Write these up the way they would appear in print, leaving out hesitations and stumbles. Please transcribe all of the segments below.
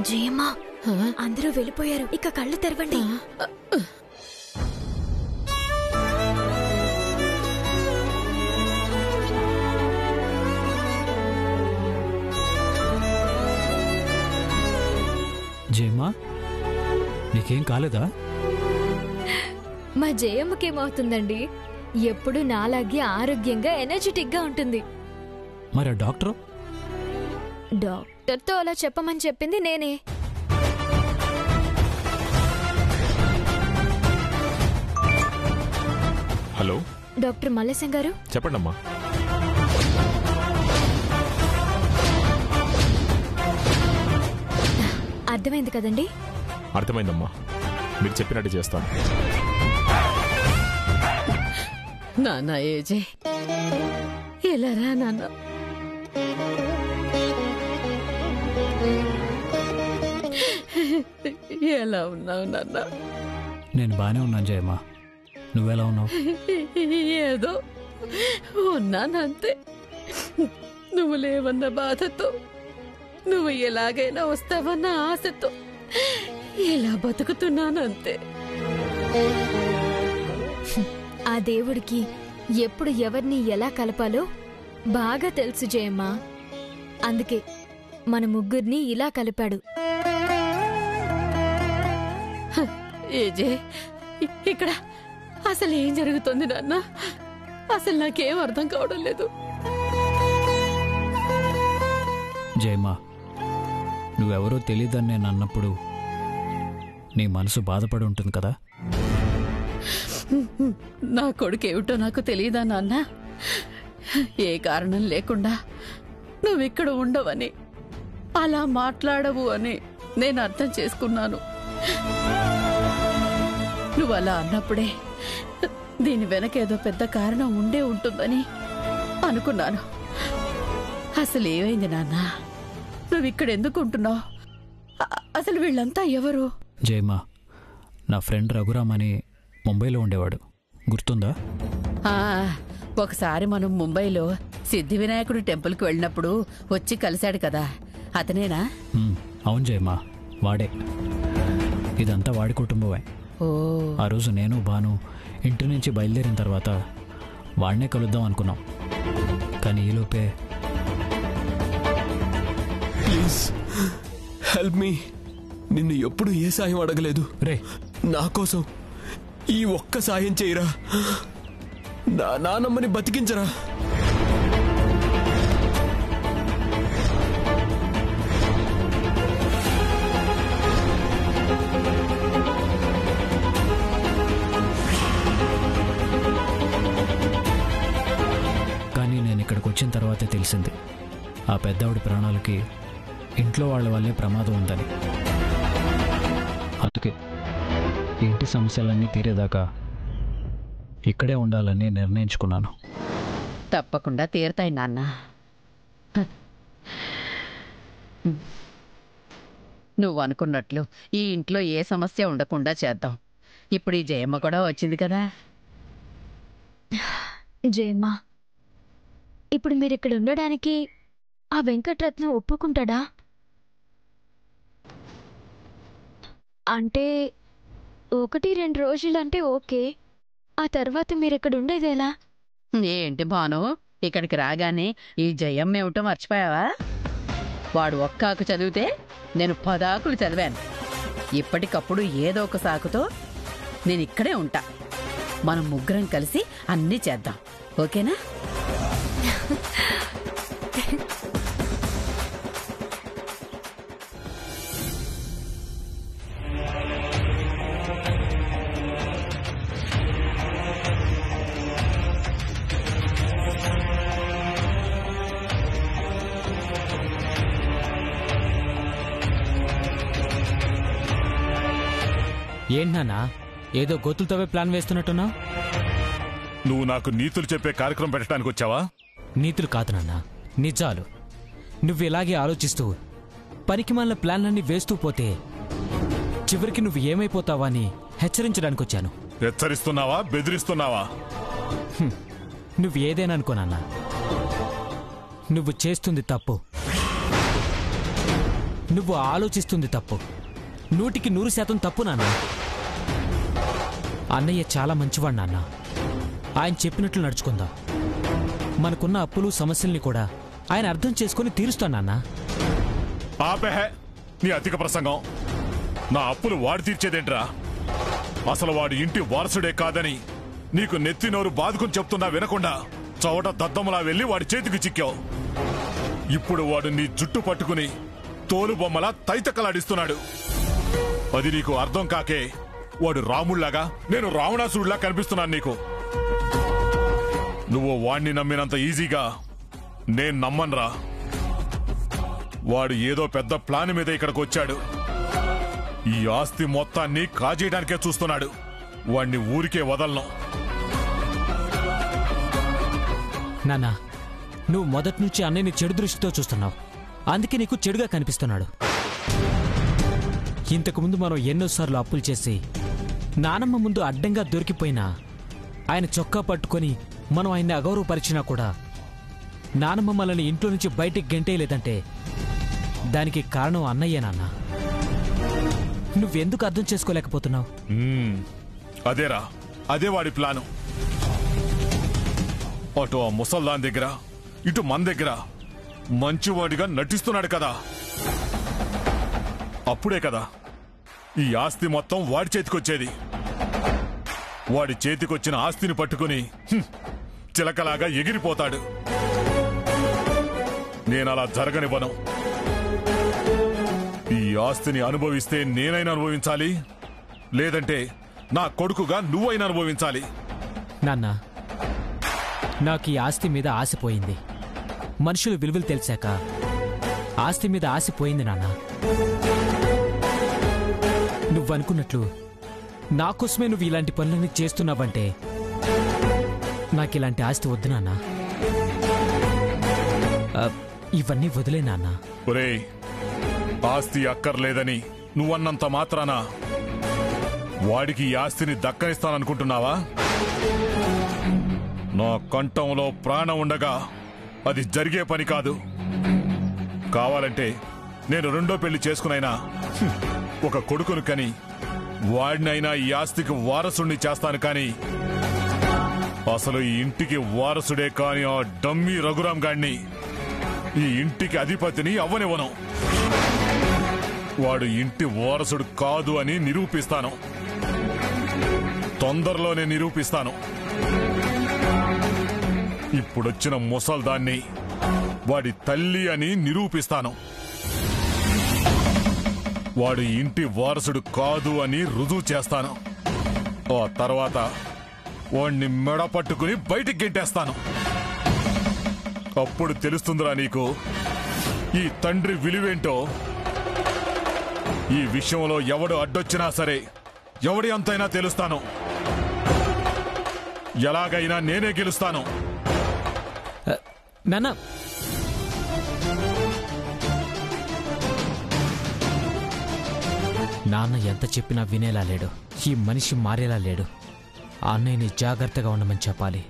జయమ్మా, అందరూ వెళ్ళిపోయారు, ఇక కళ్ళు తెరవండి. జయమ్మా, నీకేం కాలేదా? మా జయమ్మకేమవుతుందండి, ఎప్పుడు నాలాగే ఆరోగ్యంగా ఎనర్జెటిక్ గా ఉంటుంది. మరి డాక్టర్? డాక్టర్తో అలా చెప్పమని చెప్పింది నేనే. హలో డాక్టర్ మల్లేశం గారు, చెప్పండమ్మా. అర్థమైంది కదండి? అర్థమైందమ్మా, మీరు చెప్పినట్టు చేస్తాను. నాన్న ఏజే, ఎలా రా నాన్న? ఎలా ఉన్నావు నాన్న? నేను బానే ఉన్నాను జయమ్మా, నువ్వెలా ఉన్నావు? ఏదో ఉన్నానంతే. నువ్వు లేవన్న బాధతో, నువ్వు ఎలాగైనా వస్తావన్న ఆశతో ఎలా బతుకుతున్నానంతే. ఆ దేవుడికి ఎప్పుడు ఎవరిని ఎలా కలపాలో బాగా తెలుసు జయమ్మా. అందుకే మన ముగ్గురిని ఇలా కలిపాడు. ఏజే, ఇక్కడ అసలు ఏం జరుగుతుంది నాన్న? అసలు నాకేం అర్థం కావడం లేదు. జయమ్మా, నువ్వెవరో తెలియదని నేను అన్నప్పుడు నీ మనసు బాధపడి ఉంటుంది కదా? నా కొడుకు ఏమిటో నాకు తెలియదా నాన్న? ఏ కారణం లేకుండా నువ్విక్కడ ఉండవని, అలా మాట్లాడవు అని నేను అర్థం చేసుకున్నాను. నువ్వు అలా అన్నప్పుడే దీని వెనకేదో పెద్ద కారణం ఉండే ఉంటుందని అనుకున్నాను. అసలు ఏమైంది నాన్న? నువ్విక్కడ ఎందుకు ఉంటున్నావు? అసలు వీళ్ళంతా ఎవరు? జయమ్మా, నా ఫ్రెండ్ రఘురామ్ అని ముంబైలో ఉండేవాడు, గుర్తుందా? ఒకసారి మనం ముంబైలో సిద్ధి వినాయకుడి టెంపుల్కి వెళ్ళినప్పుడు వచ్చి కలిశాడు కదా, అతనేనా? అవును జయమ్మా, వాడే. ఇదంతా వాడి కుటుంబమే. ఆ రోజు నేను భాను ఇంటి నుంచి బయలుదేరిన తర్వాత వాడినే కలుద్దాం అనుకున్నాం. కానీ ఈలోపే ప్లీజ్ హెల్ప్ మీ. నిన్ను ఎప్పుడు ఏ సాయం అడగలేదు రే. నా కోసం ఈ ఒక్క సాయం చేయరా. నా నానమ్మని బతికించరా. కానీ నేను ఇక్కడికి వచ్చిన తర్వాతే తెలిసింది, ఆ పెద్దవాడి ప్రాణాలకి ఇంట్లో వాళ్ళ వల్లే ప్రమాదం ఉందని. అందుకే ఇంటి సమస్యలన్నీ తీరేదాకా ఇక్కడే ఉండాలని నిర్ణయించుకున్నాను. తప్పకుండా తీరుతాయి నాన్న. నువ్వు అనుకున్నట్లు ఈ ఇంట్లో ఏ సమస్య ఉండకుండా చేద్దాం. ఇప్పుడు ఈ జయమ్మ కూడా వచ్చింది కదా. జయమ్మా, ఇప్పుడు మీరిక్కడ ఉండడానికి ఆ వెంకట్రత్నం ఒప్పుకుంటాడా? అంటే 1-2 రోజులంటే ఓకే, ఆ తర్వాత మీరిక్కడ ఉండేదేలా? ఏంటి భాను, ఇక్కడికి రాగానే ఈ జయమ్మ ఏమిటో మర్చిపోయావా? వాడు ఒక్క ఆకు చదివితే నేను 10 ఆకులు చదివాను. ఇప్పటికప్పుడు ఏదో ఒక సాకుతో నేను ఇక్కడే ఉంటా. మనం ముగ్గురం కలిసి అన్నీ చేద్దాం, ఓకేనా? ఏంటన్నా ఏదో గోతులతోవే ప్లాన్ వేస్తున్నట్టున్నావు? నువ్వు నాకు నీతులు చెప్పే కార్యక్రమం పెట్టడానికి వచ్చావా? నీతులు కాదు నాన్న, నిజాలు. నువ్వు ఇలాగే ఆలోచిస్తూ పనికిమాలిన ప్లాన్లన్నీ వేస్తూ పోతే చివరికి నువ్వు ఏమైపోతావా అని హెచ్చరించడానికి వచ్చాను. హెచ్చరిస్తున్నావా, బెదిరిస్తున్నావా? నువ్వు ఏదైనా అనుకో నాన్న, నువ్వు చేస్తుంది తప్పు. నువ్వు ఆలోచిస్తుంది తప్పు. 100% తప్పు నాన్న. అన్నయ్య చాలా మంచివాడు నాన్న. ఆయన చెప్పినట్లు నడుచుకుందాం. మనకున్న అప్పులు సమస్యల్ని కూడా ఆయన అర్థం చేసుకుని తీరుస్తాను నాన్న. ఆపే నీ అధిక ప్రసంగం. నా అప్పులు వాడు తీర్చేదేంట్రా? అసలు వాడు ఇంటి వారసుడే కాదని నీకు నెత్తి నోరు బాదుకుని చెప్తున్నా వినకుండా చవట దద్దమ్మలా వెళ్ళి వాడి చేతికి చిక్కావు. ఇప్పుడు వాడు నీ జుట్టు పట్టుకుని తోలు బొమ్మలా తైతక్కలాడిస్తున్నాడు. అది నీకు అర్థం కాకే వాడు రాముళ్లాగా, నేను రావణాసుడిలా కనిపిస్తున్నాను నీకు. నువ్వు వాణ్ణి నమ్మినంత ఈజీగా నేను నమ్మన్రా. వాడు ఏదో పెద్ద ప్లాన్ మీద ఇక్కడికి వచ్చాడు. ఈ ఆస్తి మొత్తాన్ని కాజేయడానికే చూస్తున్నాడు. వాణ్ణి ఊరికే వదలను. నాన్నా, నువ్వు మొదటి నుంచి అన్నయ్యని చెడు దృష్టితో చూస్తున్నావు. అందుకే నీకు చెడుగా కనిపిస్తున్నాడు. ఇంతకుముందు మనం ఎన్నోసార్లు అప్పులు చేసి నానమ్మ ముందు అడ్డంగా దొరికిపోయినా ఆయన చొక్కా పట్టుకొని మనం ఆయన్ని అగౌరవపరిచినా కూడా నానమ్మ మనల్ని ఇంట్లో నుంచి బయటికి గెంటేయలేదంటే దానికి కారణం అన్నయ్య. నాన్న, నువ్వెందుకు అర్థం చేసుకోలేకపోతున్నావు? అదేరా, అదే వాడి ప్లాను. అటు ఆ ముసల్దాన్ దగ్గర, ఇటు మన దగ్గర మంచివాడిగా నటిస్తున్నాడు కదా. అప్పుడే కదా ఈ ఆస్తి మొత్తం వాడి చేతికొచ్చేది. వాడి చేతికొచ్చిన ఆస్తిని పట్టుకుని చిలకలాగా ఎగిరిపోతాడు. నేనలా జరగనివ్వను. ఈ ఆస్తిని అనుభవిస్తే నేనైనా అనుభవించాలి, లేదంటే నా కొడుకుగా నువ్వైనా అనుభవించాలి. నాన్న, నాకు ఈ ఆస్తి మీద ఆశపోయింది. మనుషులు విలువలు తెలిసాక ఆస్తి మీద ఆశపోయింది నాన్న. నువ్వనుకున్నట్లు నాకోసమే నువ్వు ఇలాంటి పనులన్నీ చేస్తున్నావంటే నాకిలాంటి ఆస్తి వద్దు నాన్న. ఇవన్నీ వదిలే నాన్న. ఒరేయ్, ఆస్తి అక్కర్లేదని నువ్వన్నంత మాత్రాన వాడికి ఈ ఆస్తిని దక్కనిస్తాననుకుంటున్నావా? నా కంఠంలో ప్రాణం ఉండగా అది జరిగే పని కాదు. కావాలంటే నేను రెండో పెళ్లి చేసుకునైనా ఒక కొడుకును కని వాడినైనా ఈ ఆస్తికి వారసుణ్ణి చేస్తాను. కానీ అసలు ఈ ఇంటికి వారసుడే కాని ఆ డమ్మీ రఘురాం గాడిని ఈ ఇంటికి అధిపతిని అవ్వనివ్వను. వాడు ఇంటి వారసుడు కాదు అని నిరూపిస్తాను. తొందరలోనే నిరూపిస్తాను. ఇప్పుడొచ్చిన ముసల్దాన్ని వాడి తల్లి అని నిరూపిస్తాను. వాడు ఇంటి వారసుడు కాదు అని రుజువు చేస్తాను. ఆ తర్వాత వాణ్ణి మెడ పట్టుకుని బయటికి గెంటేస్తాను. అప్పుడు తెలుస్తుందిరా నీకు ఈ తండ్రి విలువేంటో. ఈ విషయంలో ఎవడు అడ్డొచ్చినా సరే ఎవడి అంతైనా తెలుస్తాను. ఎలాగైనా నేనే గెలుస్తాను. నాన్న, నాన్న ఎంత చెప్పినా వినేలా లేడు. ఈ మనిషి మారేలా లేడు. ఆ అన్నయ్యని జాగ్రత్తగా ఉండమని చెప్పాలి.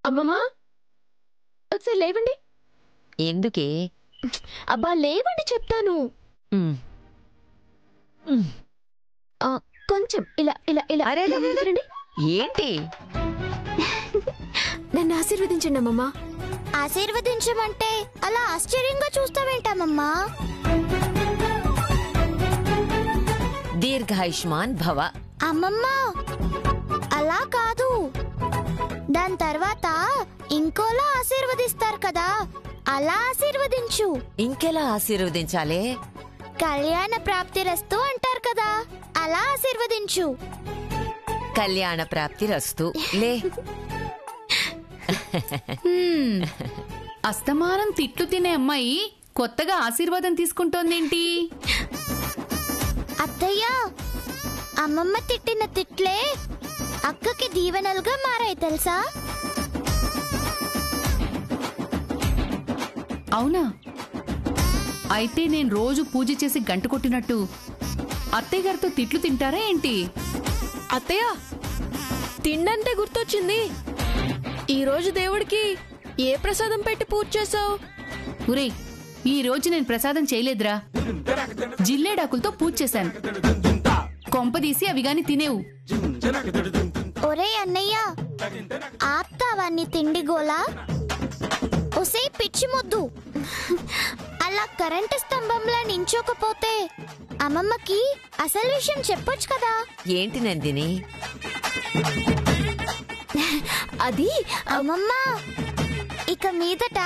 అమ్మమ్మా, ఒకసారి లేవండి. ఎందుకే? అబ్బా లేవండి చెప్తాను. కొంచెం ఇలా ఇలా ఇలా. అరే రండి. ఏంటి? నన్ను ఆశీర్వదించండి అమ్మమ్మా. ఆశీర్వదించమంటే అలా ఆశ్చర్యంగా చూస్తావేంటమ్మమ్మా? దీర్ఘాయుష్మాన్ భవ. అమ్మమ్మ, అలా కాదు. దాని తర్వాత ఇంకోలా ఆశీర్వదిస్తారు కదా, అలా ఆశీర్వదించు. ఇంకెలా ఆశీర్వదించాలి? కళ్యాణ ప్రాప్తి రస్తు అంటారు కదా, అలా ఆశీర్వదించు. కళ్యాణ ప్రాప్తి రస్తు. లే. అస్తమానం తిట్లు తినే అమ్మాయి కొత్తగా ఆశీర్వాదం తీసుకుంటోందేంటి? అత్తయ్య, అమ్మమ్మ తిట్టిన తిట్లే అక్కకి దీవెనలుగా మారాయి తెలుసా? అవునా? అయితే నేను రోజు పూజ చేసి గంట కొట్టినట్టు అత్తయ్య గారితో తిట్లు తింటారా ఏంటి? అత్తయ్య, తిండంటే గుర్తొచ్చింది. ఈరోజు దేవుడికి ఏ ప్రసాదం పెట్టి పూజ చేసావు? ఒరే, ఈ రోజు నేను ప్రసాదం చేయలేదురా, జిల్లేడాకులతో పూజ చేశాను. కొంపదీసి అవి గాని తినేవు. ఒరే అన్నయ్య, ఆప్తావాన్ని తిండి గోలా. ఒసే పిచ్చి మొద్దు, అలా కరెంటు స్తంభంలా నించోకపోతే అమ్మమ్మకి అసలు విషయం చెప్పొచ్చు కదా. ఏంటి నందిని? అది అమ్మమ్మ, ఇక మీదట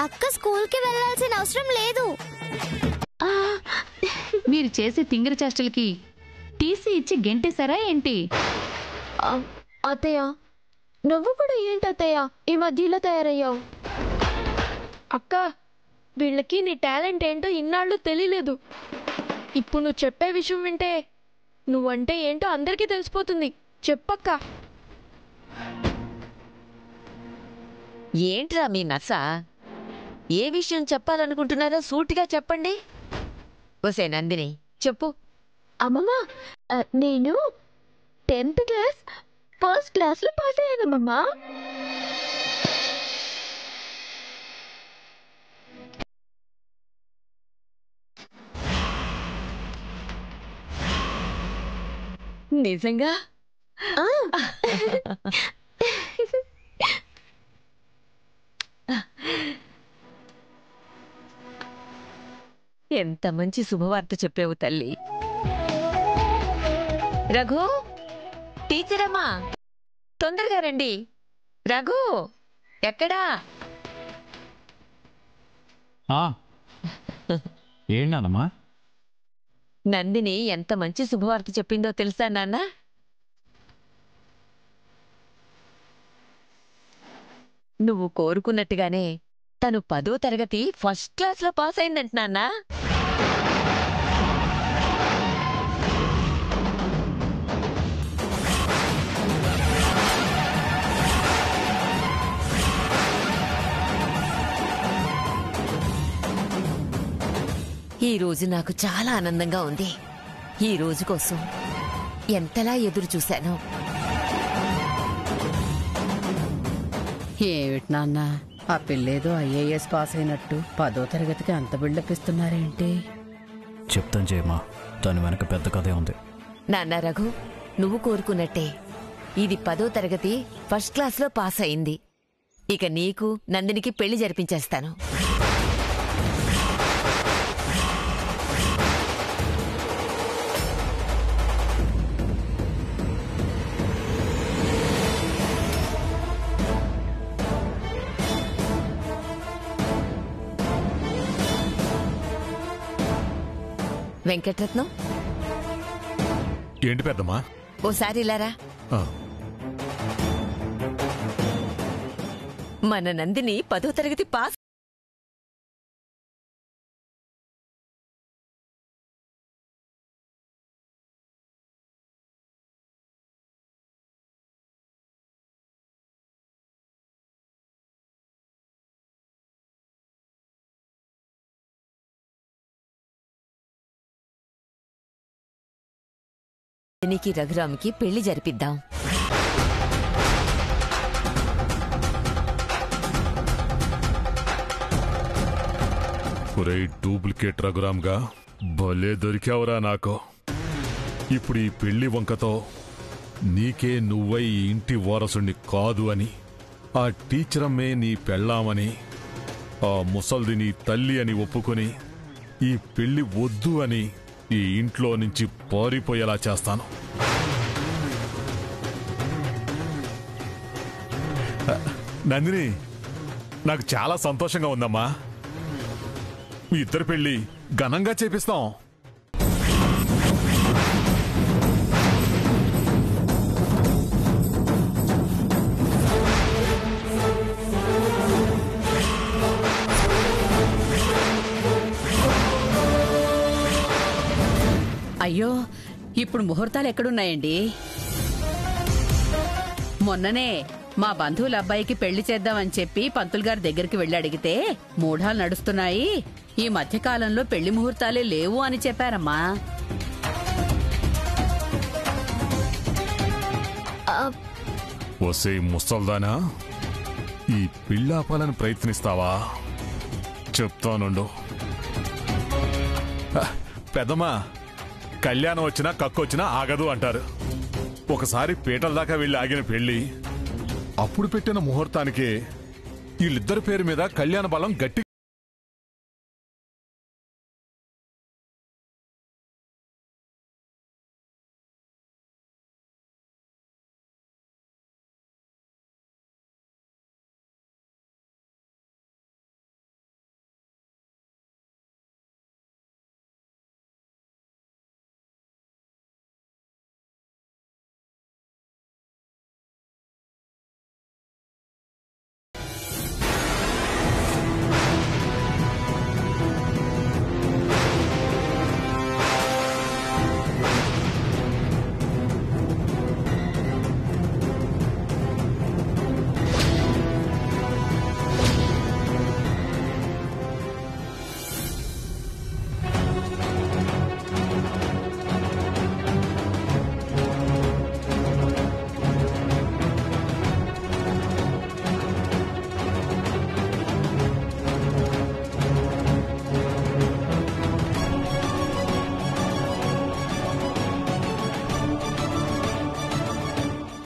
అక్క స్కూల్కి వెళ్లాల్సిన అవసరం లేదు. మీరు చేసే తింగర చేష్టలకి టీసీ ఇచ్చి గెంటేశారా ఏంటి? అత్తయ్య, నువ్వు కూడా ఏంటి అత్తయ్య ఈ మధ్యలో తయారయ్యావు? అక్క, వీళ్ళకి నీ టాలెంట్ ఏంటో ఇన్నాళ్ళు తెలియలేదు. ఇప్పుడు నువ్వు చెప్పే విషయం వింటే నువ్వంటే ఏంటో అందరికీ తెలిసిపోతుంది. చెప్పక్క. ఏంట్రా మీ నస? ఏ విషయం చెప్పాలనుకుంటున్నారో సూటిగా చెప్పండి. ఒసే నందిని, చెప్పు. అమ్మమ్మ, నేను 10th క్లాస్ ఫస్ట్ క్లాస్లో పాస్ అయ్యానమ్మమ్మ. నిజంగా? ఎంత మంచి శుభవార్త చెప్పావు తల్లి. రఘు, టీచర్ అమ్మా, తొందరగా రండి. రఘు, ఎక్కడా? ఏంటమ్మా? నందిని ఎంత మంచి శుభవార్త చెప్పిందో తెలుసా నాన్న? నువ్వు కోరుకున్నట్టుగానే తను 10వ తరగతి ఫస్ట్ క్లాస్లో పాస్ అయిందంట నాన్న. ఈ రోజు నాకు చాలా ఆనందంగా ఉంది. ఈ రోజు కోసం ఎంతలా ఎదురు చూశాను. ఏమిటి నాన్న, ఆ పిల్లేదో IAS పాస్ అయినట్టు 10వ తరగతికి అంత బిల్డప్ ఇస్తున్నారేంటి? చెప్తాను జయమ్మా, దాని వెనక పెద్ద కథే ఉంది. నాన్న రఘు, నువ్వు కోరుకున్నట్టే ఇది 10వ తరగతి ఫస్ట్ క్లాస్లో పాస్ అయింది. ఇక నీకు నందినికి పెళ్లి జరిపించేస్తాను. వెంకటరత్నం, ఏంటి పెద్దమ్మా? ఓసారి ఇలారా. మన నందిని 10వ తరగతి పాస్. నందినికి రఘురామ్కి పెళ్లి జరిపిద్దాం. డూప్లికేట్ రఘురామ్గా భలే దొరికావురా నాకు. ఇప్పుడు ఈ పెళ్లి వంకతో నీకే నువ్వై ఇంటి వారసుని కాదు అని, ఆ టీచరమ్మే నీ పెళ్ళామని, ఆ ముసల్ది నీ తల్లి అని ఒప్పుకొని ఈ పెళ్లి వద్దు అని ఈ ఇంట్లో నుంచి పారిపోయేలా చేస్తాను. నందిని, నాకు చాలా సంతోషంగా ఉందమ్మా. మీ ఇద్దరు పెళ్లి ఘనంగా చేపిస్తాం. అయ్యో, ఇప్పుడు ముహూర్తాలు ఎక్కడున్నాయండి? మొన్ననే మా బంధువుల అబ్బాయికి పెళ్లి చేద్దామని చెప్పి పంతులు గారి దగ్గరికి వెళ్ళి అడిగితే 3 నడుస్తున్నాయి, ఈ మధ్యకాలంలో పెళ్లి ముహూర్తాలే లేవు అని చెప్పారమ్మా. వసే ముసల్దానా, ఈ పిల్లాపాలని ప్రయత్నిస్తావా? చెప్తానుండు. పెద్దమ్మా, కళ్యాణం వచ్చినా కక్కొచ్చినా ఆగదు అంటారు. ఒకసారి పీటల దాకా వెళ్ళి ఆగిన పెళ్లి అప్పుడు పెట్టిన ముహూర్తానికి వీళ్ళిద్దరి పేరు మీద కళ్యాణ బలం గట్టి.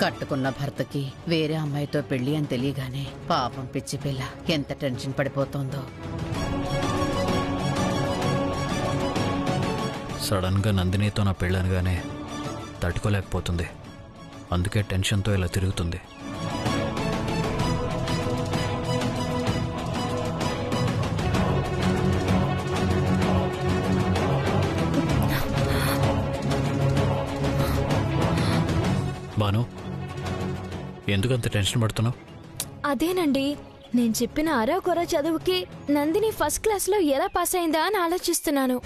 కట్టుకున్న భర్తకి వేరే అమ్మాయితో పెళ్లి అని తెలియగానే పాపం పిచ్చి పిల్ల ఎంత టెన్షన్ పడిపోతుందో. సడన్ గా నందినితో నా పెళ్ళనగానే తట్టుకోలేకపోతుంది. అందుకే టెన్షన్తో ఇలా తిరుగుతుంది. బాను, ఎందుకంత టెన్షన్ పడుతున్నావు? అదేనండి, నేను చెప్పిన అరో కొర చదువుకి నందిని ఫస్ట్ క్లాస్లో ఎలా పాస్ అయిందా అని ఆలోచిస్తున్నాను.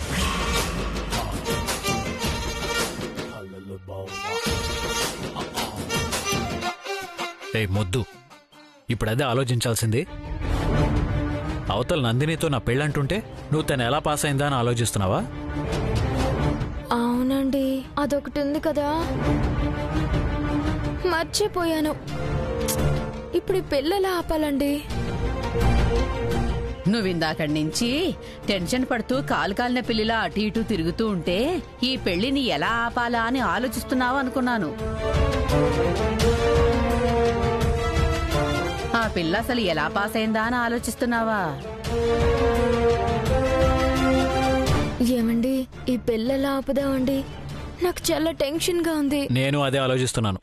ఏ మొద్దు, ఇప్పుడు అదే ఆలోచించాల్సింది. అవతల నందినితో నా పెళ్ళంటుంటే నువ్వు తను ఎలా పాస్ అయిందా అని ఆలోచిస్తున్నావా? అవునండి, అదొకటి ఉంది కదా, మర్చిపోయాను. ఇప్పుడు పెళ్ళెలా ఆపాలండి? నువ్విందాకడి నుంచి టెన్షన్ పడుతూ కాలు కాలిన పిల్లిలా అటు ఇటు తిరుగుతూ ఉంటే ఈ పెళ్లిని ఎలా ఆపాలా అని ఆలోచిస్తున్నావు అనుకున్నాను. ఆ పిల్ల అసలు ఎలా పాస్ అయిందా అని ఆలోచిస్తున్నావా? ఏమండి, ఈ పెళ్ళెలా ఆపుదామండి? నాకు చాలా టెన్షన్ గా ఉంది. నేను అదే ఆలోచిస్తున్నాను.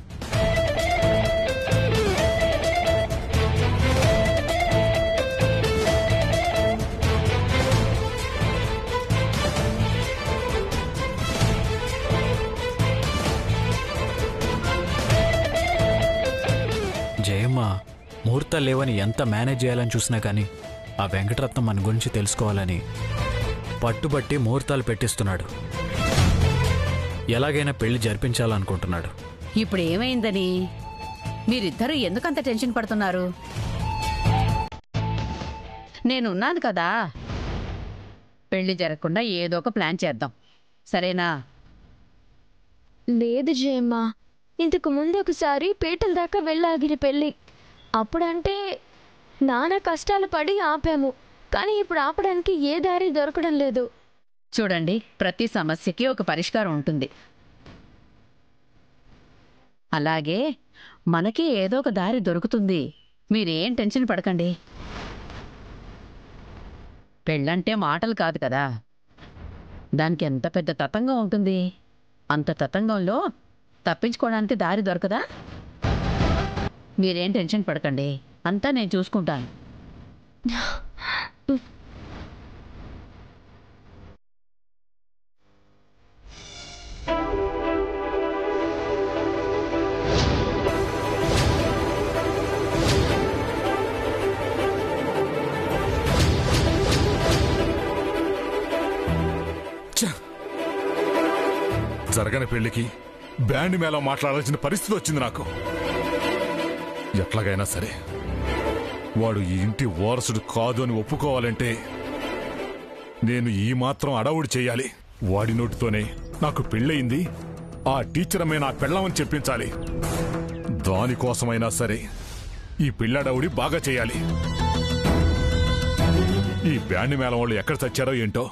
జయమ్మ, ముహూర్తాలు లేవని ఎంత మేనేజ్ చేయాలని చూసినా కానీ ఆ వెంకటరత్నం మన గురించి తెలుసుకోవాలని పట్టుబట్టి ముహూర్తాలు పెట్టిస్తున్నాడు. ఎలాగైనా పెళ్లి జరిపించాలనుకుంటున్నాడు. ఇప్పుడు ఏమైందని మీరిద్దరూ ఎందుకంత టెన్షన్ పడుతున్నారు? నేనున్నాను కదా, పెళ్లి జరగకుండా ఏదో ఒక ప్లాన్ చేద్దాం, సరేనా? లేదు జయమ్మ, ఇంతకు ముందు ఒకసారి పీటల దాకా వెళ్ళాగిన పెళ్ళి. అప్పుడంటే నానా కష్టాలు పడి ఆపాము, కానీ ఇప్పుడు ఆపడానికి ఏ దారి దొరకడం లేదు. చూడండి, ప్రతి సమస్యకి ఒక పరిష్కారం ఉంటుంది. అలాగే మనకి ఏదో ఒక దారి దొరుకుతుంది. మీరేం టెన్షన్ పడకండి. పెళ్ళంటే మాటలు కాదు కదా, దానికి ఎంత పెద్ద తతంగం ఉంటుంది. అంత తతంగంలో తప్పించుకోవడానికి దారి దొరకదా? మీరేం టెన్షన్ పడకండి, అంతా నేను చూసుకుంటాను. జరగని పెళ్లికి బ్యాండ్ మేళం మాట్లాడాల్సిన పరిస్థితి వచ్చింది నాకు. ఎట్లాగైనా సరే వాడు ఈ ఇంటి వారసుడు కాదు అని ఒప్పుకోవాలంటే నేను ఈ మాత్రం అడవుడు చేయాలి. వాడి నోటితోనే నాకు పెళ్ళయింది, ఆ టీచరమే నా పెళ్ళమని చెప్పించాలి. దానికోసమైనా సరే ఈ పిల్లడవుడి బాగా చేయాలి. ఈ బ్యాండ్ మేళం వాళ్ళు ఎక్కడ చచ్చారో ఏంటో